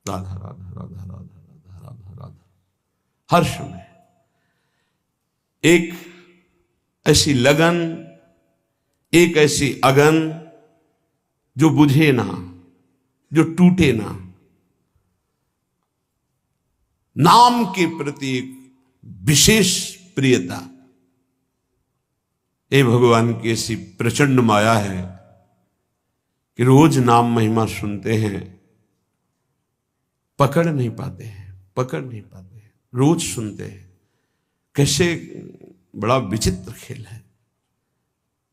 राधा राधा राधा राधा राधा राधा राधा। हर्ष में एक ऐसी लगन, एक ऐसी अगन जो बुझे ना, जो टूटे ना। नाम के प्रति एक विशेष प्रियता। हे भगवान की ऐसी प्रचंड माया है कि रोज नाम महिमा सुनते हैं, पकड़ नहीं पाते हैं, रोज सुनते हैं। कैसे बड़ा विचित्र खेल है।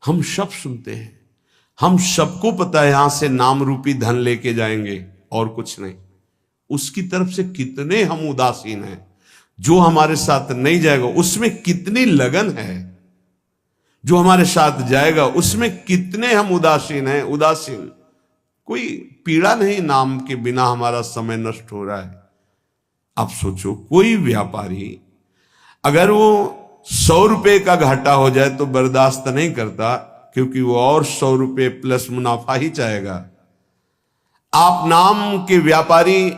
हम सब सुनते हैं, हम सबको पता है यहां से नाम रूपी धन लेके जाएंगे और कुछ नहीं। उसकी तरफ से कितने हम उदासीन हैं। जो हमारे साथ नहीं जाएगा उसमें कितनी लगन है, जो हमारे साथ जाएगा उसमें कितने हम उदासीन हैं। उदासीन, कोई पीड़ा नहीं नाम के बिना हमारा समय नष्ट हो रहा है। आप सोचो, कोई व्यापारी अगर वो 100 रुपए का घाटा हो जाए तो बर्दाश्त नहीं करता, क्योंकि वो और 100 रुपए प्लस मुनाफा ही चाहेगा। आप नाम के व्यापारी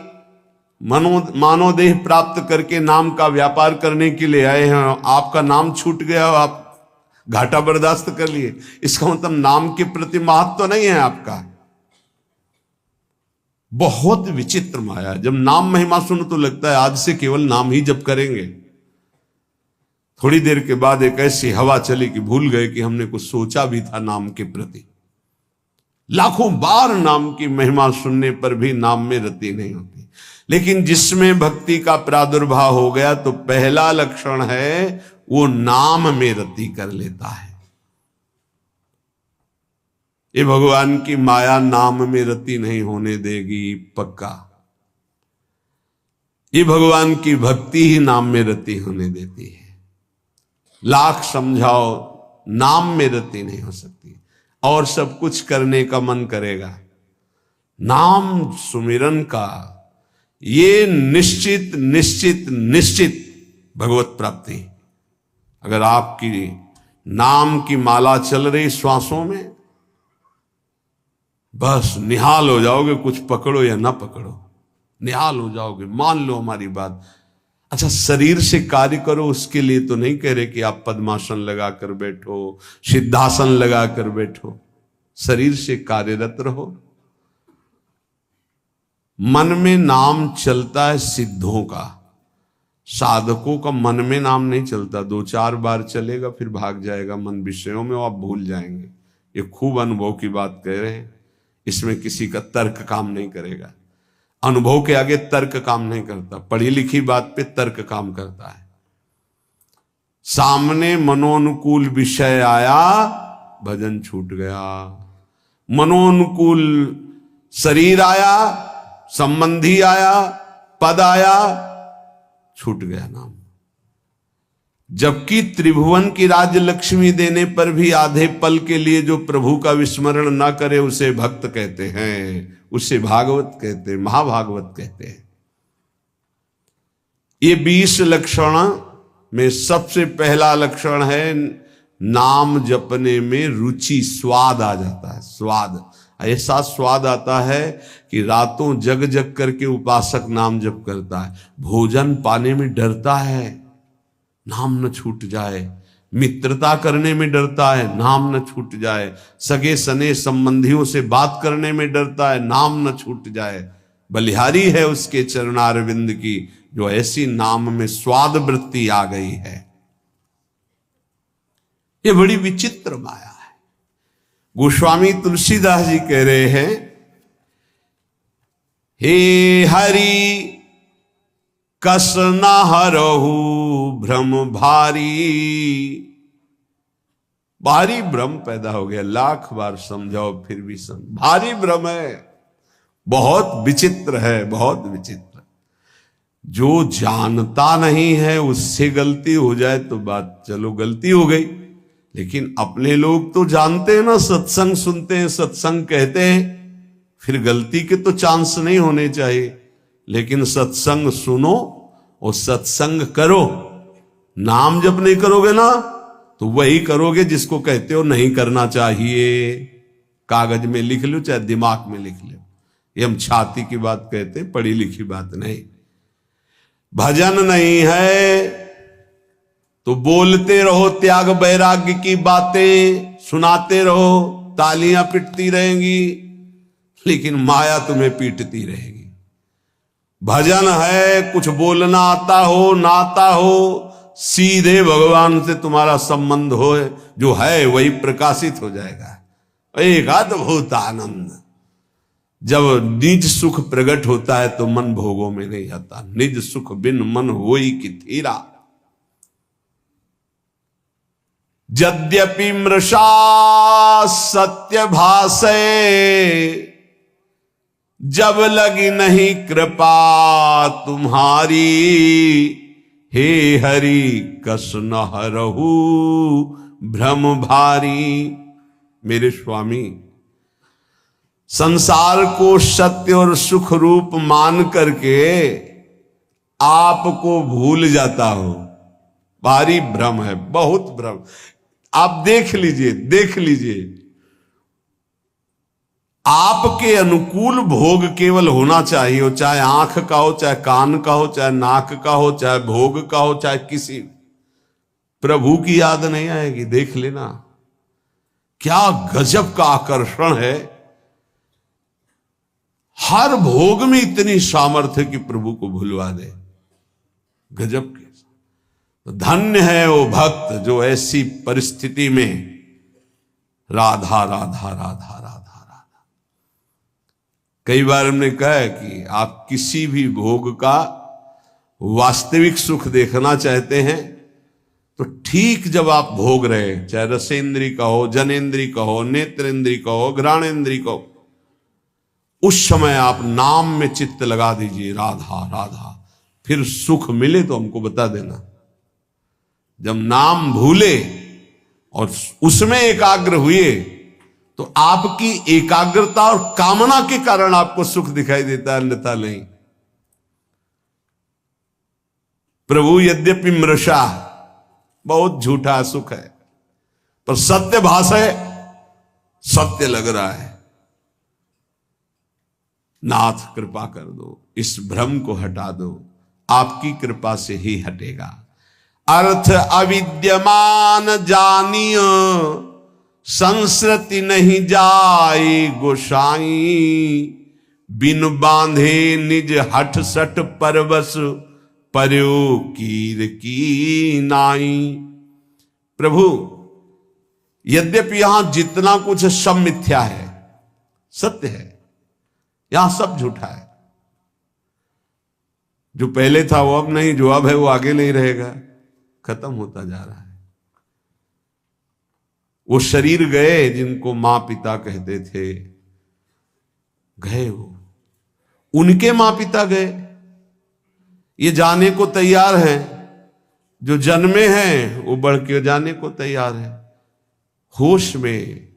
मानवदेह प्राप्त करके नाम का व्यापार करने के लिए आए हैं, आपका नाम छूट गया, आप घाटा बर्दाश्त कर लिए, इसका मतलब नाम के प्रति महत्व तो नहीं है आपका। बहुत विचित्र माया। जब नाम महिमा सुनो तो लगता है आज से केवल नाम ही जप करेंगे। थोड़ी देर के बाद एक ऐसी हवा चली कि भूल गए कि हमने कुछ सोचा भी था नाम के प्रति। लाखों बार नाम की महिमा सुनने पर भी नाम में रति नहीं होती। लेकिन जिसमें भक्ति का प्रादुर्भाव हो गया तो पहला लक्षण है वो नाम में रति कर लेता है। ये भगवान की माया नाम में रति नहीं होने देगी, पक्का। ये भगवान की भक्ति ही नाम में रति होने देती है। लाख समझाओ, नाम में रति नहीं हो सकती। और सब कुछ करने का मन करेगा, नाम सुमिरन का ये निश्चित निश्चित निश्चित भगवत प्राप्ति। अगर आपकी नाम की माला चल रही श्वासों में, बस निहाल हो जाओगे। कुछ पकड़ो या ना पकड़ो, निहाल हो जाओगे। मान लो हमारी बात। अच्छा, शरीर से कार्य करो, उसके लिए तो नहीं कह रहे कि आप पद्मासन लगाकर बैठो, सिद्धासन लगाकर बैठो। शरीर से कार्यरत रहो। मन में नाम चलता है सिद्धों का, साधकों का मन में नाम नहीं चलता। 2-4 बार चलेगा फिर भाग जाएगा मन विषयों में, आप भूल जाएंगे। ये खूब अनुभव की बात कह रहे हैं, इसमें किसी का तर्क काम नहीं करेगा। अनुभव के आगे तर्क काम नहीं करता, पढ़ी लिखी बात पे तर्क काम करता है। सामने मनोनुकूल विषय आया, भजन छूट गया। मनोनुकूल शरीर आया, संबंधी आया, पद आया, छूट गया नाम। जबकि त्रिभुवन की राज्य लक्ष्मी देने पर भी आधे पल के लिए जो प्रभु का विस्मरण ना करे उसे भक्त कहते हैं, उसे भागवत कहते हैं, महाभागवत कहते हैं। ये 20 लक्षण में सबसे पहला लक्षण है नाम जपने में रुचि, स्वाद आ जाता है। स्वाद, ऐसा स्वाद आता है कि रातों जग जग करके उपासक नाम जप करता है। भोजन पाने में डरता है, नाम न छूट जाए। मित्रता करने में डरता है, नाम न छूट जाए। सगे सने संबंधियों से बात करने में डरता है, नाम न छूट जाए। बलिहारी है उसके चरणारविंद की, जो ऐसी नाम में स्वाद वृत्ति आ गई है। ये बड़ी विचित्र माया है। गोस्वामी तुलसीदास जी कह रहे हैं, हे हरि कस न हरहु भ्रम भारी। भारी भ्रम पैदा हो गया, लाख बार समझाओ फिर भी भारी भ्रम है। बहुत विचित्र है, बहुत विचित्र। जो जानता नहीं है उससे गलती हो जाए तो बात चलो गलती हो गई, लेकिन अपने लोग तो जानते हैं ना, सत्संग सुनते हैं, सत्संग कहते हैं, फिर गलती के तो चांस नहीं होने चाहिए। लेकिन सत्संग सुनो और सत्संग करो। नाम जब नहीं करोगे ना तो वही करोगे जिसको कहते हो नहीं करना चाहिए। कागज में लिख लो चाहे दिमाग में लिख लो, ये हम छाती की बात कहते, पढ़ी लिखी बात नहीं। भजन नहीं है तो बोलते रहो त्याग वैराग्य की बातें, सुनाते रहो, तालियां पिटती रहेंगी, लेकिन माया तुम्हें पीटती रहेगी। भजन है कुछ बोलना आता हो ना आता हो, सीधे भगवान से तुम्हारा संबंध हो, जो है वही प्रकाशित हो जाएगा। एक अद्भुत आनंद। जब निज सुख प्रकट होता है तो मन भोगों में नहीं आता। निज सुख बिन मन होई कि थीरा। यद्यपि मृषा सत्य भाषे, जब लगी नहीं कृपा तुम्हारी, हे हरि कस न हरहु भ्रम भारी। मेरे स्वामी, संसार को सत्य और सुख रूप मान करके आपको भूल जाता हो, भारी भ्रम है, बहुत भ्रम। आप देख लीजिए, देख लीजिए, आपके अनुकूल भोग केवल होना चाहिए, हो चाहे आंख का हो, चाहे कान का हो, चाहे नाक का हो, चाहे भोग का हो, चाहे किसी। प्रभु की याद नहीं आएगी। देख लेना क्या गजब का आकर्षण है। हर भोग में इतनी सामर्थ्य कि प्रभु को भुलवा दे। गजब के। धन्य है वो भक्त जो ऐसी परिस्थिति में राधा राधा राधा राधा राधा। कई बार हमने कहा है कि आप किसी भी भोग का वास्तविक सुख देखना चाहते हैं तो ठीक जब आप भोग रहे, चाहे रसेंद्री का हो, जनेन्द्री का हो, नेत्रेंद्री का हो, घ्राणेन्द्री का हो, उस समय आप नाम में चित्त लगा दीजिए, राधा राधा। फिर सुख मिले तो हमको बता देना। जब नाम भूले और उसमें एकाग्र हुए तो आपकी एकाग्रता और कामना के कारण आपको सुख दिखाई देता है, अन्यथा नहीं। प्रभु यद्यपि मृषा, बहुत झूठा सुख है, पर सत्य भास है, सत्य लग रहा है। नाथ कृपा कर दो, इस भ्रम को हटा दो, आपकी कृपा से ही हटेगा। अर्थ अविद्यमान जानियो, संस्कृति नहीं जाए गोसाई, बिन बांधे निज हठ सठ परवश, पर्यो कीर की नाई। प्रभु, यद्यपि यहां जितना कुछ सब मिथ्या है, सत्य है, यहां सब झूठा है। जो पहले था वो अब नहीं, जो अब है वो आगे नहीं रहेगा, खत्म होता जा रहा है। वो शरीर गए जिनको मां पिता कहते थे, गए वो, उनके मां पिता गए। ये जाने को तैयार हैं, जो जन्मे हैं वो बढ़ के जाने को तैयार है। होश में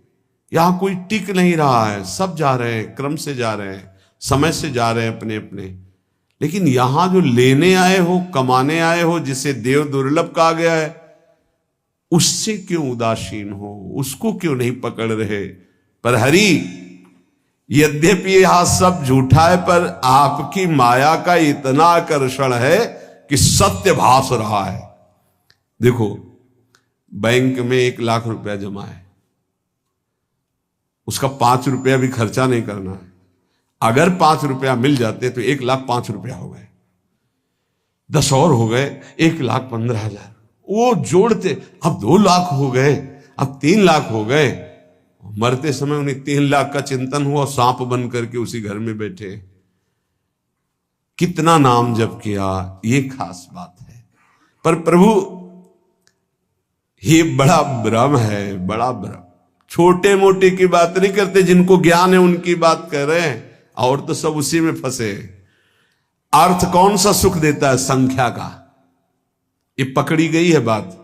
यहां कोई टिक नहीं रहा है, सब जा रहे हैं, क्रम से जा रहे हैं, समय से जा रहे हैं अपने अपने। लेकिन यहां जो लेने आए हो, कमाने आए हो, जिसे देव दुर्लभ कहा गया है, उससे क्यों उदासीन हो, उसको क्यों नहीं पकड़ रहे। पर हरि, यद्यपि यह सब झूठा है, पर आपकी माया का इतना आकर्षण है कि सत्य भास रहा है। देखो, बैंक में 1 लाख रुपया जमा है, उसका 5 रुपया भी खर्चा नहीं करना है। अगर 5 रुपया मिल जाते तो 1,05,000 रुपया हो गए, 10 और हो गए, 1,15,000। वो जोड़ते अब 2 लाख हो गए, अब 3 लाख हो गए। मरते समय उन्हें 3 लाख का चिंतन हुआ, सांप बन करके उसी घर में बैठे। कितना नाम जप किया, ये खास बात है। पर प्रभु, ये बड़ा भ्रम है, बड़ा भ्रम। छोटे मोटे की बात नहीं करते, जिनको ज्ञान है उनकी बात कर रहे हैं, और तो सब उसी में फंसे। अर्थ कौन सा सुख देता है? संख्या का। ये पकड़ी गई है बात।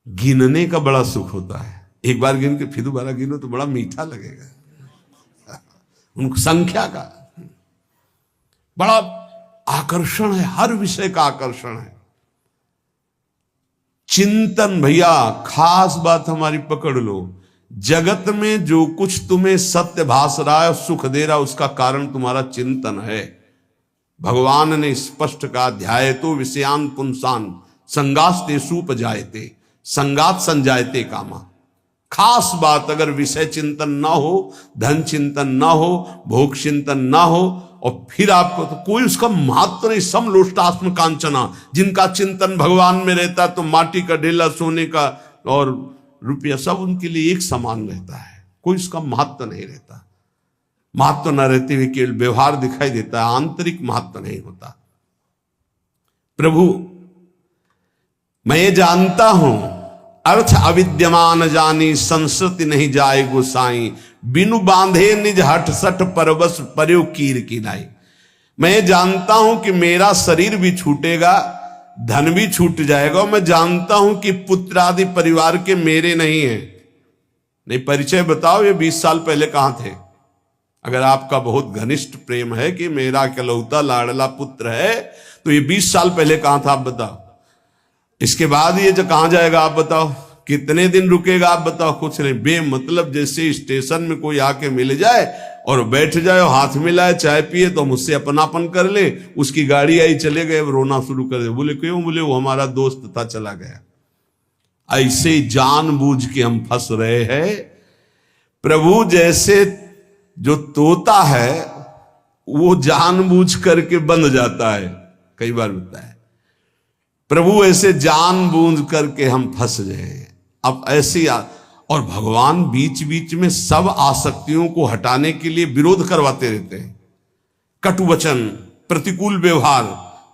गिनने का बड़ा सुख होता है, एक बार गिन के फिर दोबारा गिनो तो बड़ा मीठा लगेगा। उनको संख्या का बड़ा आकर्षण है, हर विषय का आकर्षण है। चिंतन, भैया खास बात हमारी पकड़ लो, जगत में जो कुछ तुम्हें सत्य भास रहा है, सुख दे रहा है, उसका कारण तुम्हारा चिंतन है। भगवान ने स्पष्ट कहा, ध्याये तो विषयान पुंसान संगास्ते सूप जायते संगात संजायते कामा। खास बात, अगर विषय चिंतन ना हो, धन चिंतन ना हो, भोग चिंतन ना हो, और फिर आपको तो कोई उसका महत्व नहीं। समलोष्टास्म कांचना, जिनका चिंतन भगवान में रहता है तो माटी का ढेला, सोने का और रुपया सब उनके लिए एक समान रहता है, कोई उसका महत्व नहीं रहता। महत्व न रहते हुए केवल व्यवहार दिखाई देता है, आंतरिक महत्व नहीं होता। प्रभु मैं ये जानता हूं, अर्थ अविद्यमान जानी, संस्कृति नहीं जाए गोसाई, बिनु बांधे निज हट सठ परवश पर्यो कीर की लाई। मैं जानता हूं कि मेरा शरीर भी छूटेगा, धन भी छूट जाएगा। मैं जानता हूं कि पुत्र आदि परिवार के मेरे नहीं है। नहीं, परिचय बताओ, ये 20 साल पहले कहां थे? अगर आपका बहुत घनिष्ठ प्रेम है कि मेरा इकलौता लाडला पुत्र है, तो ये 20 साल पहले कहां था, आप बताओ। इसके बाद ये जो कहां जाएगा, आप बताओ। कितने दिन रुकेगा, आप बताओ। कुछ नहीं, बेमतलब। जैसे स्टेशन में कोई आके मिल जाए और बैठ जाए और हाथ मिलाए, चाय पिए, तो मुझसे अपनापन कर ले, उसकी गाड़ी आई, चले गए, रोना शुरू कर दे। बोले क्यों? बोले वो हमारा दोस्त था, चला गया। ऐसे जानबूझ के हम फंस रहे हैं। प्रभु जैसे जो तोता है वो जानबूझ करके बंद जाता है, कई बार होता है। प्रभु ऐसे जानबूझ करके हम फंस गए। अब ऐसी और भगवान बीच बीच में सब आसक्तियों को हटाने के लिए विरोध करवाते रहते हैं। कटु वचन, प्रतिकूल व्यवहार,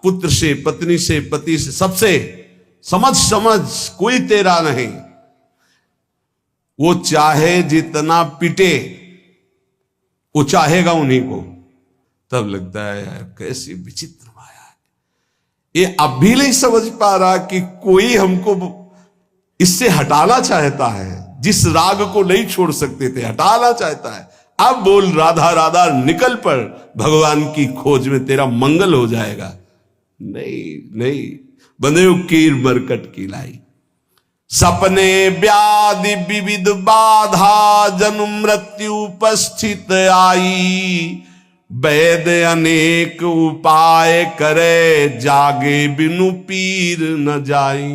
पुत्र से, पत्नी से, पति से, सबसे समझ समझ, कोई तेरा नहीं। वो चाहे जितना पिटे, वो चाहेगा उन्हीं को। तब लगता है यार कैसी विचित्र माया है। ये अब भी नहीं समझ पा रहा कि कोई हमको इससे हटाना चाहता है। जिस राग को नहीं छोड़ सकते थे, हटाना चाहता है। अब बोल राधा राधा, निकल पड़ भगवान की खोज में, तेरा मंगल हो जाएगा। नहीं नहीं, बंदे कीर मरकट की लाई। सपने व्याधि विविध बाधा, जन्म मृत्यु उपस्थित आई। वैद्य अनेक उपाय करे, जागे बिनु पीर न जाई।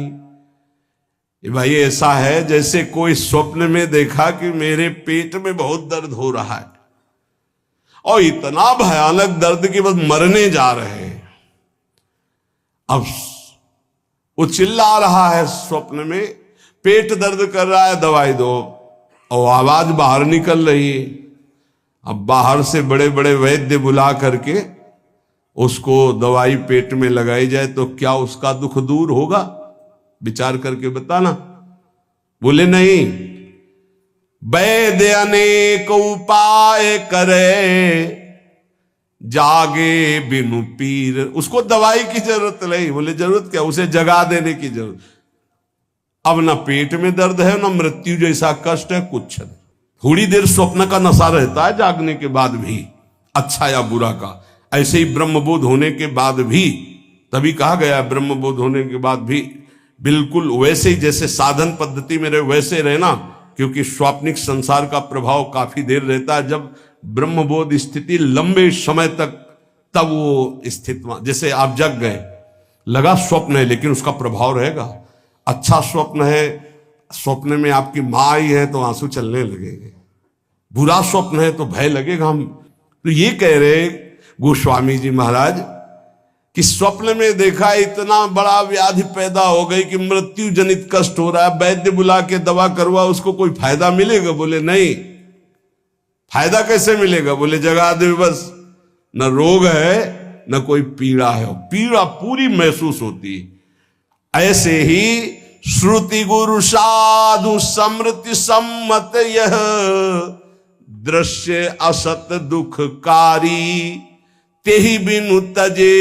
ये भाई ऐसा है जैसे कोई स्वप्न में देखा कि मेरे पेट में बहुत दर्द हो रहा है, और इतना भयानक दर्द कि बस मरने जा रहे हैं। अब वो चिल्ला रहा है स्वप्न में, पेट दर्द कर रहा है, दवाई दो, और आवाज बाहर निकल रही है। अब बाहर से बड़े बड़े वैद्य बुला करके उसको दवाई पेट में लगाई जाए तो क्या उसका दुख दूर होगा? विचार करके बताना। बोले नहीं, वैद्य अनेक उपाय करे, जागे बिनु पीर। उसको दवाई की जरूरत नहीं। बोले जरूरत क्या, उसे जगा देने की जरूरत। अब ना पेट में दर्द है, ना मृत्यु जैसा कष्ट है, कुछ नहीं। थोड़ी देर स्वप्न का नशा रहता है जागने के बाद भी, अच्छा या बुरा का। ऐसे ही ब्रह्मबोध होने के बाद भी, तभी कहा गया ब्रह्मबोध होने के बाद भी बिल्कुल वैसे ही जैसे साधन पद्धति में रहे वैसे रहना, क्योंकि स्वाप्निक संसार का प्रभाव काफी देर रहता है। जब ब्रह्मबोध स्थिति लंबे समय तक, तब वो स्थिति, जैसे आप जग गए, लगा स्वप्न है लेकिन उसका प्रभाव रहेगा। अच्छा स्वप्न है, स्वप्न में आपकी माँ आई है तो आंसू चलने लगेंगे। बुरा स्वप्न है तो भय लगेगा। हम तो ये कह रहे गोस्वामी जी महाराज कि स्वप्न में देखा इतना बड़ा व्याधि पैदा हो गई कि मृत्यु जनित कष्ट हो रहा है, वैद्य बुला के दवा करवा, उसको कोई फायदा मिलेगा? बोले नहीं। फायदा कैसे मिलेगा? बोले जगा दे बस। न रोग है न कोई पीड़ा है, पीड़ा पूरी महसूस होती है। ऐसे ही श्रुति गुरु साधु समृति सम्मत, यह दृश्य असत दुखकारी। तेहि बिनु तजे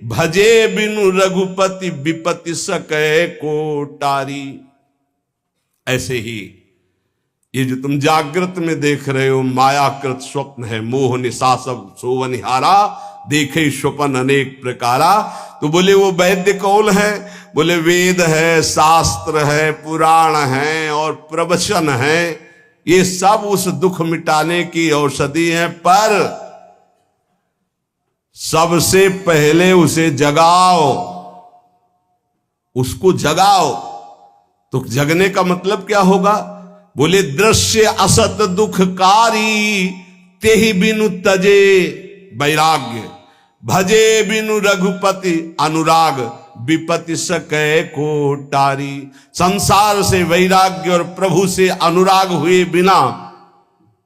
भजे, बिनु रघुपति विपति सके कोटारी। ऐसे ही ये जो तुम जागृत में देख रहे हो मायाकृत स्वप्न है। मोह निशा सब सोवनिहारा, देखे स्वप्न अनेक प्रकारा। तो बोले वो वैद्य कौन है? बोले वेद है, शास्त्र है, पुराण है और प्रवचन है। ये सब उस दुख मिटाने की औषधि है, पर सबसे पहले उसे जगाओ, उसको जगाओ। तो जगने का मतलब क्या होगा? बोले दृश्य असत दुखकारी, तेहि बिनु तजे वैराग्य, भजे बिनु रघुपति अनुराग, विपति सकै को टारी। संसार से वैराग्य और प्रभु से अनुराग हुए बिना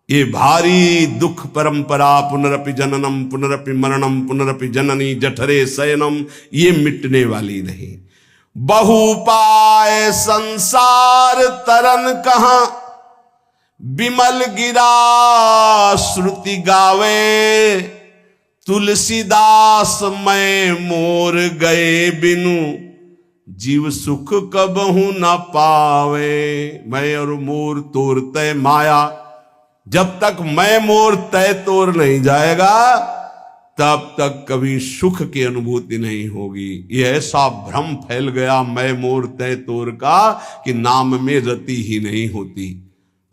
ये भारी दुख परंपरा, पुनरपि जननम पुनरपि मरणम पुनरपि जननी जठरे शयनम, ये मिटने वाली नहीं। बहुपाय संसार तरन कहां, विमल गिरा श्रुति गावे, तुलसीदास मैं मोर गए बिनु, जीव सुख कबहू न पावे। मैं और मोर तोर तय माया, जब तक मैं मोर तय तोर नहीं जाएगा तब तक कभी सुख की अनुभूति नहीं होगी। ये ऐसा भ्रम फैल गया मैं मोर तय तोर का कि नाम में रति ही नहीं होती।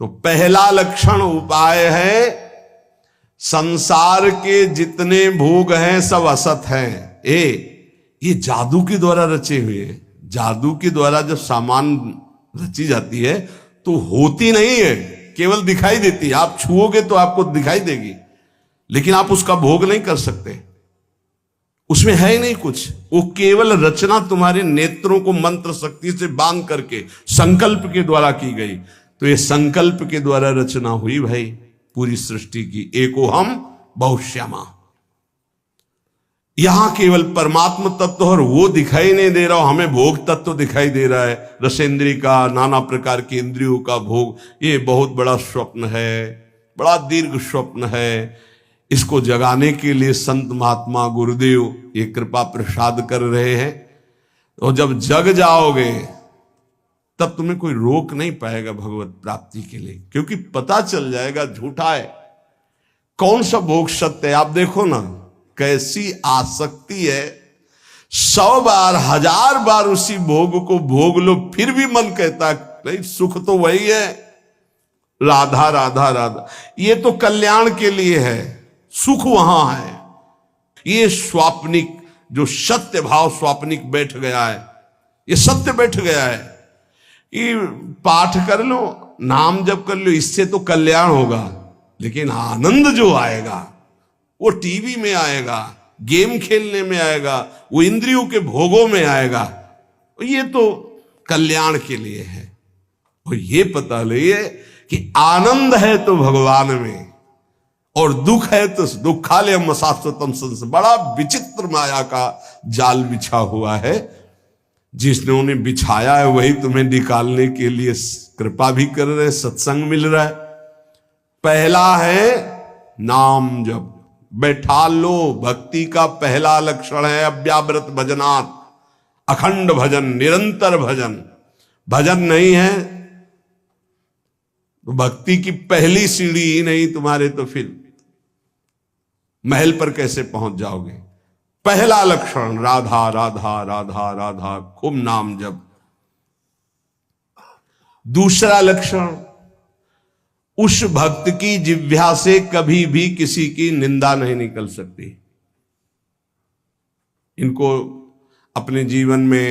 तो पहला लक्षण उपाय है, संसार के जितने भोग हैं सब असत हैं। ये जादू के द्वारा रचे हुए हैं। जादू के द्वारा जब सामान रची जाती है तो होती नहीं है, केवल दिखाई देती है। आप छुओगे तो आपको दिखाई देगी, लेकिन आप उसका भोग नहीं कर सकते, उसमें है ही नहीं कुछ। वो केवल रचना तुम्हारे नेत्रों को मंत्र शक्ति से बांध करके संकल्प के द्वारा की गई। तो ये संकल्प के द्वारा रचना हुई भाई पूरी सृष्टि की। एको हम बहुश्यामा, यहां केवल परमात्म तत्व और वो दिखाई नहीं दे रहा, हमें भोग तत्व दिखाई दे रहा है। रसेंद्री का, नाना प्रकार की इंद्रियों का भोग, ये बहुत बड़ा स्वप्न है, बड़ा दीर्घ स्वप्न है। इसको जगाने के लिए संत महात्मा गुरुदेव ये कृपा प्रसाद कर रहे हैं। और जब जग जाओगे तब तुम्हें कोई रोक नहीं पाएगा भगवत प्राप्ति के लिए, क्योंकि पता चल जाएगा झूठा है, कौन सा भोग सत्य है। आप देखो ना कैसी आसक्ति है, 100 बार 1000 बार उसी भोग को भोग लो, फिर भी मन कहता नहीं सुख तो वही है, राधा राधा राधा। ये तो कल्याण के लिए है, सुख वहां है। ये स्वाप्निक जो सत्य भाव स्वाप्निक बैठ गया है, ये सत्य बैठ गया है। ये पाठ कर लो, नाम जप कर लो, इससे तो कल्याण होगा, लेकिन आनंद जो आएगा वो टीवी में आएगा, गेम खेलने में आएगा, वो इंद्रियों के भोगों में आएगा। ये तो कल्याण के लिए है। और ये पता लिए कि आनंद है तो भगवान में, और दुख है तो दुखालयम शाश्वतम संस। बड़ा विचित्र माया का जाल बिछा हुआ है, जिसने उन्हें बिछाया है वही तुम्हें निकालने के लिए कृपा भी कर रहे, सत्संग मिल रहा है। पहला है नाम जप, बैठा लो। भक्ति का पहला लक्षण है अव्याव्रत भजनात्, अखंड भजन, निरंतर भजन। भजन नहीं है तो भक्ति की पहली सीढ़ी ही नहीं तुम्हारे, तो फिर महल पर कैसे पहुंच जाओगे। पहला लक्षण राधा राधा राधा राधा, खूब नाम जप। दूसरा लक्षण, उस भक्त की जिह्वा से कभी भी किसी की निंदा नहीं निकल सकती। इनको अपने जीवन में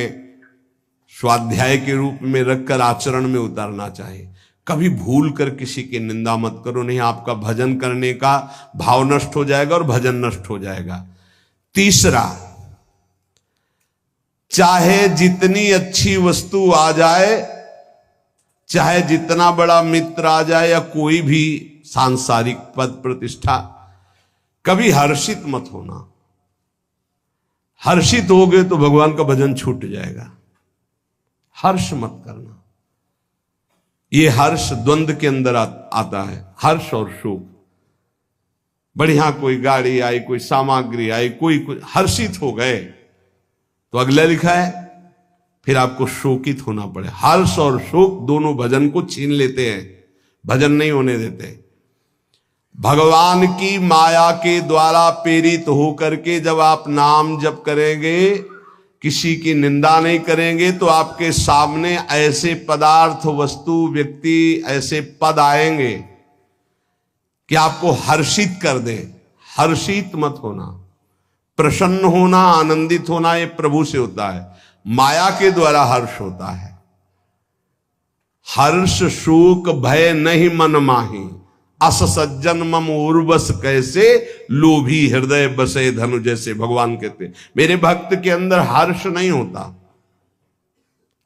स्वाध्याय के रूप में रखकर आचरण में उतारना चाहिए। कभी भूल कर किसी की निंदा मत करो, नहीं आपका भजन करने का भाव नष्ट हो जाएगा और भजन नष्ट हो जाएगा। तीसरा, चाहे जितनी अच्छी वस्तु आ जाए, चाहे जितना बड़ा मित्र आ जाए या कोई भी सांसारिक पद प्रतिष्ठा, कभी हर्षित मत होना। हर्षित हो गए तो भगवान का भजन छूट जाएगा। हर्ष मत करना। ये हर्ष द्वंद्व के अंदर आता है, हर्ष और शोक। बढ़िया कोई गाड़ी आई, कोई सामग्री आई, कोई हर्षित हो गए तो अगला लिखा है फिर आपको शोकित होना पड़े। हर्ष और शोक दोनों भजन को छीन लेते हैं, भजन नहीं होने देते। भगवान की माया के द्वारा प्रेरित होकर के जब आप नाम जप करेंगे, किसी की निंदा नहीं करेंगे तो आपके सामने ऐसे पदार्थ, वस्तु, व्यक्ति, ऐसे पद आएंगे कि आपको हर्षित कर दे। हर्षित मत होना, प्रसन्न होना, आनंदित होना ये प्रभु से होता है, माया के द्वारा हर्ष होता है। हर्ष शोक भय नहीं मन माही, अस सज्जन मम उर्वस कैसे, लोभी हृदय बसे धनु जैसे। भगवान कहते मेरे भक्त के अंदर हर्ष नहीं होता,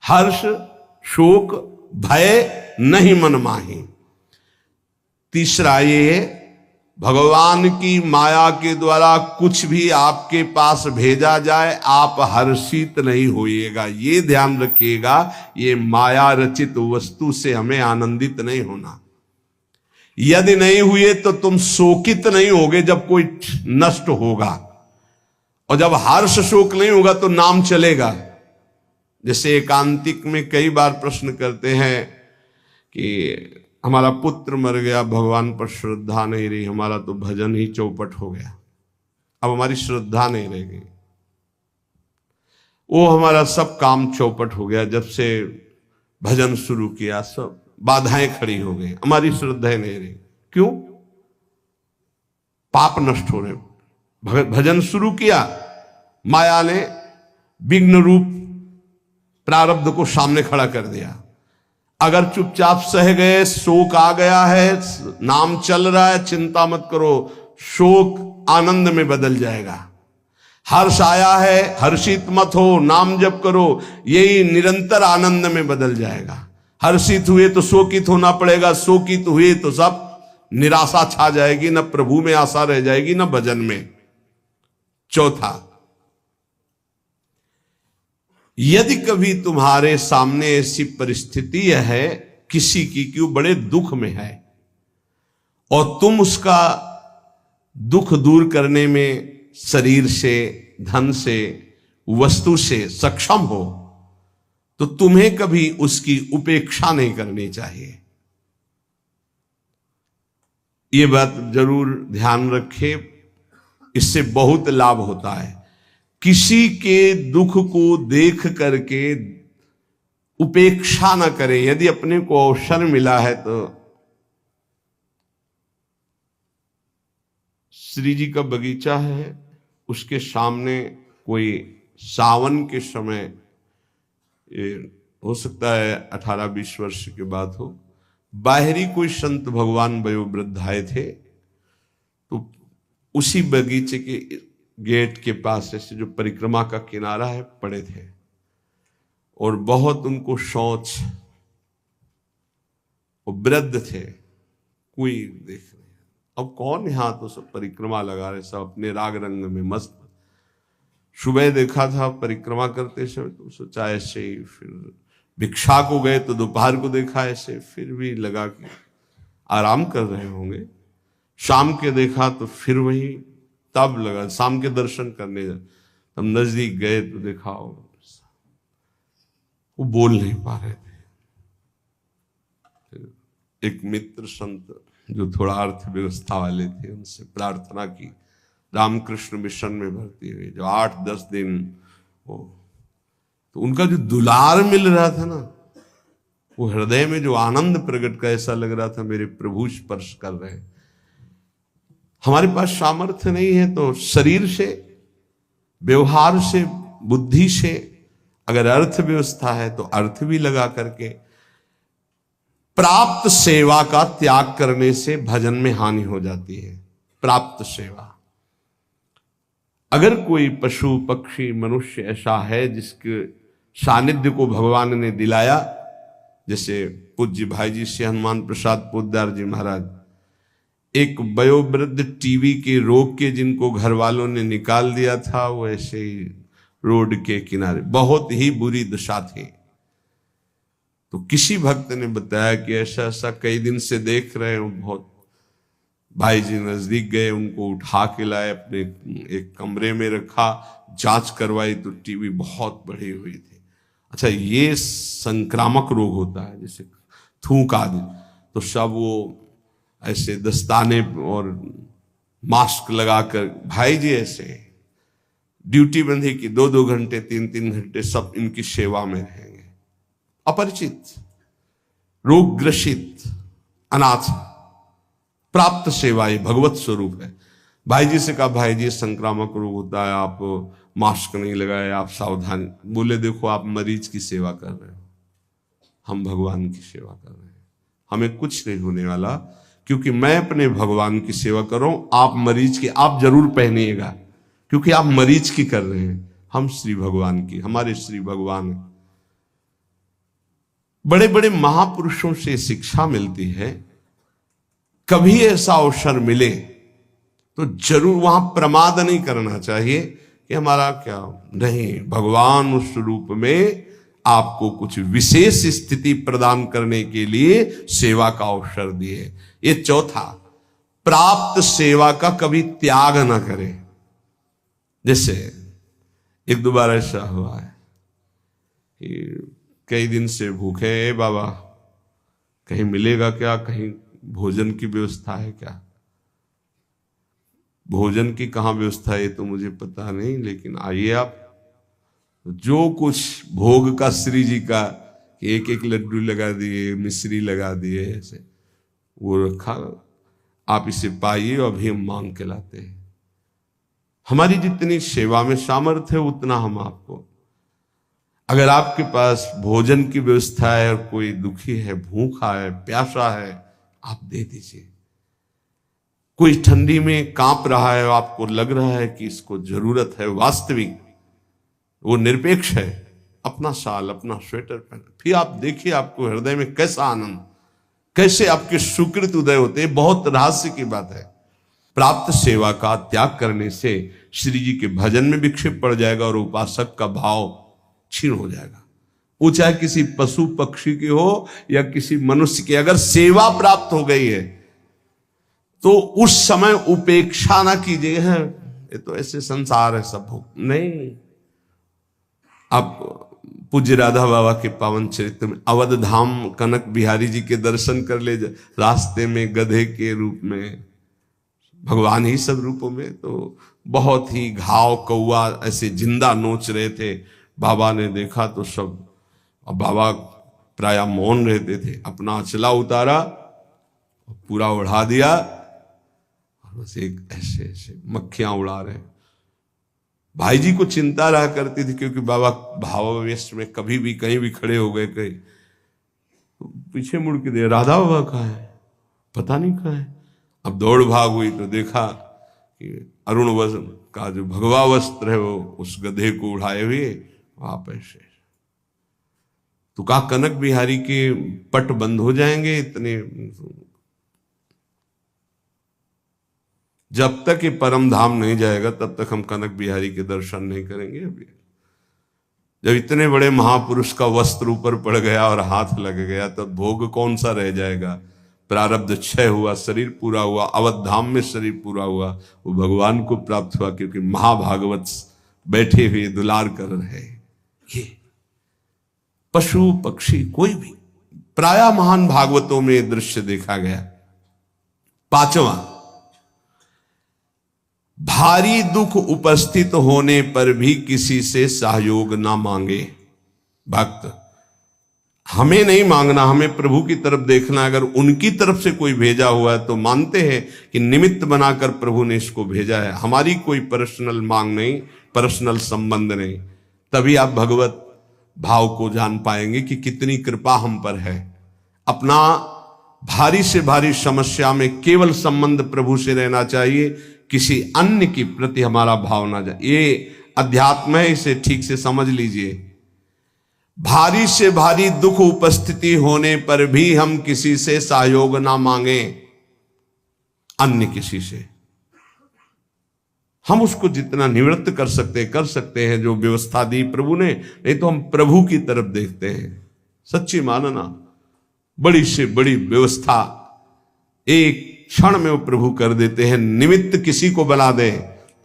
हर्ष शोक भय नहीं मन माही। तीसरा ये, भगवान की माया के द्वारा कुछ भी आपके पास भेजा जाए आप हर्षित नहीं होइएगा, ये ध्यान रखिएगा। ये माया रचित वस्तु से हमें आनंदित नहीं होना। यदि नहीं हुए तो तुम शोकित नहीं होगे जब कोई नष्ट होगा, और जब हर्ष शोक नहीं होगा तो नाम चलेगा। जैसे एकांतिक में कई बार प्रश्न करते हैं कि हमारा पुत्र मर गया, भगवान पर श्रद्धा नहीं रही, हमारा तो भजन ही चौपट हो गया, अब हमारी श्रद्धा नहीं रह गई, वो हमारा सब काम चौपट हो गया, जब से भजन शुरू किया सब बाधाएं खड़ी हो गई, हमारी श्रद्धा नहीं रही। क्यों? पाप नष्ट हो रहे। भजन शुरू किया, माया ने विघ्न रूप प्रारब्ध को सामने खड़ा कर दिया। अगर चुपचाप सह गए, शोक आ गया है, नाम चल रहा है, चिंता मत करो, शोक आनंद में बदल जाएगा। हर्ष आया है, हर्षित मत हो, नाम जप करो, यही निरंतर आनंद में बदल जाएगा। हर्षित हुए तो शोकित होना पड़ेगा, शोकित हुए तो सब निराशा छा जाएगी, न प्रभु में आशा रह जाएगी न भजन में। चौथा, यदि कभी तुम्हारे सामने ऐसी परिस्थिति है किसी की कि वो बड़े दुख में है और तुम उसका दुख दूर करने में शरीर से, धन से, वस्तु से सक्षम हो, तो तुम्हें कभी उसकी उपेक्षा नहीं करनी चाहिए। ये बात जरूर ध्यान रखें, इससे बहुत लाभ होता है। किसी के दुख को देख करके उपेक्षा न करें। यदि अपने को अवसर मिला है तो श्री जी का बगीचा है, उसके सामने कोई सावन के समय, हो सकता है 18-20 वर्ष के बाद हो, बाहरी कोई संत भगवान वयोवृद्ध आए थे, तो उसी बगीचे के गेट के पास ऐसे जो परिक्रमा का किनारा है पड़े थे, और बहुत उनको शौच, और वृद्ध थे, कोई देख नहीं। अब कौन यहां, तो सब परिक्रमा लगा रहे, सब अपने राग रंग में मस्त। सुबह देखा था परिक्रमा करते समय तो सोचा ऐसे ही, फिर भिक्षा को गए तो दोपहर को देखा ऐसे, फिर भी लगा कि आराम कर रहे होंगे। शाम के देखा तो फिर वही, तब लगा शाम के दर्शन करने जाए, तब नजदीक गए तो देखा वो बोल नहीं पा रहे थे। एक मित्र संत जो थोड़ा अर्थव्यवस्था वाले थे, उनसे प्रार्थना की, रामकृष्ण मिशन में भर्ती हुई, जो 8-10 दिन हो, तो उनका जो दुलार मिल रहा था ना, वो हृदय में जो आनंद प्रकट का, ऐसा लग रहा था मेरे प्रभु स्पर्श कर रहे हैं। हमारे पास सामर्थ्य नहीं है तो शरीर से, व्यवहार से, बुद्धि से, अगर अर्थव्यवस्था है तो अर्थ भी लगा करके, प्राप्त सेवा का त्याग करने से भजन में हानि हो जाती है। प्राप्त सेवा, अगर कोई पशु पक्षी मनुष्य ऐसा है जिसके सानिध्य को भगवान ने दिलाया, जैसे पूज्य भाई जी से हनुमान प्रसाद पोद्दार जी महाराज, एक वयोवृद्ध टीवी के रोग के जिनको घर वालों ने निकाल दिया था, वो ऐसे ही रोड के किनारे, बहुत ही बुरी दशा थी। तो किसी भक्त ने बताया कि ऐसा ऐसा कई दिन से देख रहे हो, बहुत। भाई जी नजदीक गए, उनको उठा के लाए, अपने एक कमरे में रखा, जांच करवाई तो टीबी बहुत बढ़ी हुई थी। अच्छा, ये संक्रामक रोग होता है, जैसे थूक आदि, तो सब वो ऐसे दस्ताने और मास्क लगाकर भाई जी ऐसे ड्यूटी बंधी कि 2-2 घंटे 3-3 घंटे सब इनकी सेवा में रहेंगे। अपरिचित, रोग ग्रसित, अनाथ, प्राप्त सेवा ये भगवत स्वरूप है। भाई जी से कहा, भाई जी संक्रामक रोग होता है, आप मास्क नहीं लगाए, आप सावधान। बोले देखो आप मरीज की सेवा कर रहे हो, हम भगवान की सेवा कर रहे हैं, हमें कुछ नहीं होने वाला, क्योंकि मैं अपने भगवान की सेवा कर रहा हूं। आप मरीज की आप जरूर पहनिएगा, क्योंकि आप मरीज की कर रहे हैं, हम श्री भगवान की, हमारे श्री भगवान है। बड़े बड़े महापुरुषों से शिक्षा मिलती है, कभी ऐसा अवसर मिले तो जरूर वहां प्रमाद नहीं करना चाहिए कि हमारा क्या नहीं, भगवान उस रूप में आपको कुछ विशेष स्थिति प्रदान करने के लिए सेवा का अवसर दिए। ये चौथा, प्राप्त सेवा का कभी त्याग ना करें। जैसे एक दो बार ऐसा हुआ है कि कई दिन से भूखे हैं बाबा, कहीं मिलेगा क्या, कहीं भोजन की व्यवस्था है क्या? भोजन की कहाँ व्यवस्था है तो मुझे पता नहीं, लेकिन आइए आप, जो कुछ भोग का श्री जी का एक एक लड्डू लगा दिए, मिश्री लगा दिए, ऐसे वो रखा, आप इसे पाइए, अभी हम मांग के लाते हैं। हमारी जितनी सेवा में सामर्थ्य है उतना हम आपको, अगर आपके पास भोजन की व्यवस्था है और कोई दुखी है, भूखा है, प्यासा है, आप दे दीजिए। कोई ठंडी में कांप रहा है, आपको लग रहा है कि इसको जरूरत है, वास्तविक वो निरपेक्ष है, अपना शाल अपना स्वेटर पहन, फिर आप देखिए आपको हृदय में कैसा आनंद, कैसे आपके सुकृत उदय होते हैं। बहुत रहस्य की बात है। प्राप्त सेवा का त्याग करने से श्री जी के भजन में विक्षेप पड़ जाएगा और उपासक का भाव क्षीण हो जाएगा। वो चाहे किसी पशु पक्षी की हो या किसी मनुष्य की, अगर सेवा प्राप्त हो गई है तो उस समय उपेक्षा ना कीजिए, है ये तो ऐसे संसार है सब भोग नहीं। आप पूज्य राधा बाबा के पावन चरित्र में अवध धाम कनक बिहारी जी के दर्शन कर ले, रास्ते में गधे के रूप में, भगवान ही सब रूपों में, तो बहुत ही घाव कौआ ऐसे जिंदा नोच रहे थे। बाबा ने देखा तो सब, अब बाबा प्राय मौन रहते थे, अपना अचला उतारा, पूरा उड़ा दिया, और बस एक ऐसे ऐसे मक्खियां उड़ा रहे। भाई जी को चिंता रहा करती थी, क्योंकि बाबा भावावेश में कभी भी कहीं भी खड़े हो गए, कहीं तो पीछे मुड़ के दे, राधा बाबा कहाँ है, पता नहीं कहाँ है। अब दौड़ भाग हुई तो देखा कि अरुण वस्त्र का जो भगवा वस्त्र है वो उस गधे को उड़ाए हुए वहां पैसे। तो कहा कनक बिहारी के पट बंद हो जाएंगे इतने, जब तक ये परम धाम नहीं जाएगा तब तक हम कनक बिहारी के दर्शन नहीं करेंगे। अभी जब इतने बड़े महापुरुष का वस्त्र ऊपर पड़ गया और हाथ लग गया, तब भोग कौन सा रह जाएगा। प्रारब्ध क्षय हुआ, शरीर पूरा हुआ, अवध धाम में शरीर पूरा हुआ, वो भगवान को प्राप्त हुआ, क्योंकि महाभागवत बैठे हुए दुलार कर रहे। ये पशु पक्षी कोई भी, प्राय महान भागवतों में दृश्य देखा गया। पांचवा, भारी दुख उपस्थित होने पर भी किसी से सहयोग ना मांगे। भक्त हमें नहीं मांगना, हमें प्रभु की तरफ देखना। अगर उनकी तरफ से कोई भेजा हुआ है तो मानते हैं कि निमित्त बनाकर प्रभु ने इसको भेजा है, हमारी कोई पर्सनल मांग नहीं, पर्सनल संबंध नहीं। तभी आप भगवत भाव को जान पाएंगे कि कितनी कृपा हम पर है। अपना भारी से भारी समस्या में केवल संबंध प्रभु से रहना चाहिए, किसी अन्य के प्रति हमारा भाव ना जाए। ये अध्यात्म है, इसे ठीक से समझ लीजिए। भारी से भारी दुख उपस्थिति होने पर भी हम किसी से सहयोग ना मांगे, अन्य किसी से। हम उसको जितना निवृत्त कर सकते हैं, जो व्यवस्था दी प्रभु ने, नहीं तो हम प्रभु की तरफ देखते हैं। सच्ची मानना, बड़ी से बड़ी व्यवस्था एक क्षण में वो प्रभु कर देते हैं। निमित्त किसी को बना दे,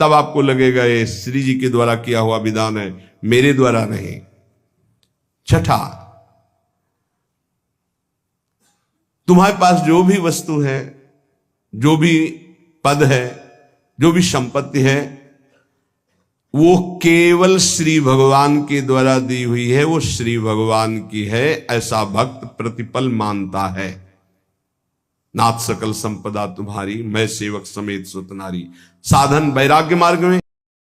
तब आपको लगेगा ये श्री जी के द्वारा किया हुआ विधान है, मेरे द्वारा नहीं। छठा, तुम्हारे पास जो भी वस्तु है, जो भी पद है, जो भी संपत्ति है, वो केवल श्री भगवान के द्वारा दी हुई है, वो श्री भगवान की है, ऐसा भक्त प्रतिपल मानता है। नाथ सकल संपदा तुम्हारी, मैं सेवक समेत सुत नारी। साधन वैराग्य मार्ग में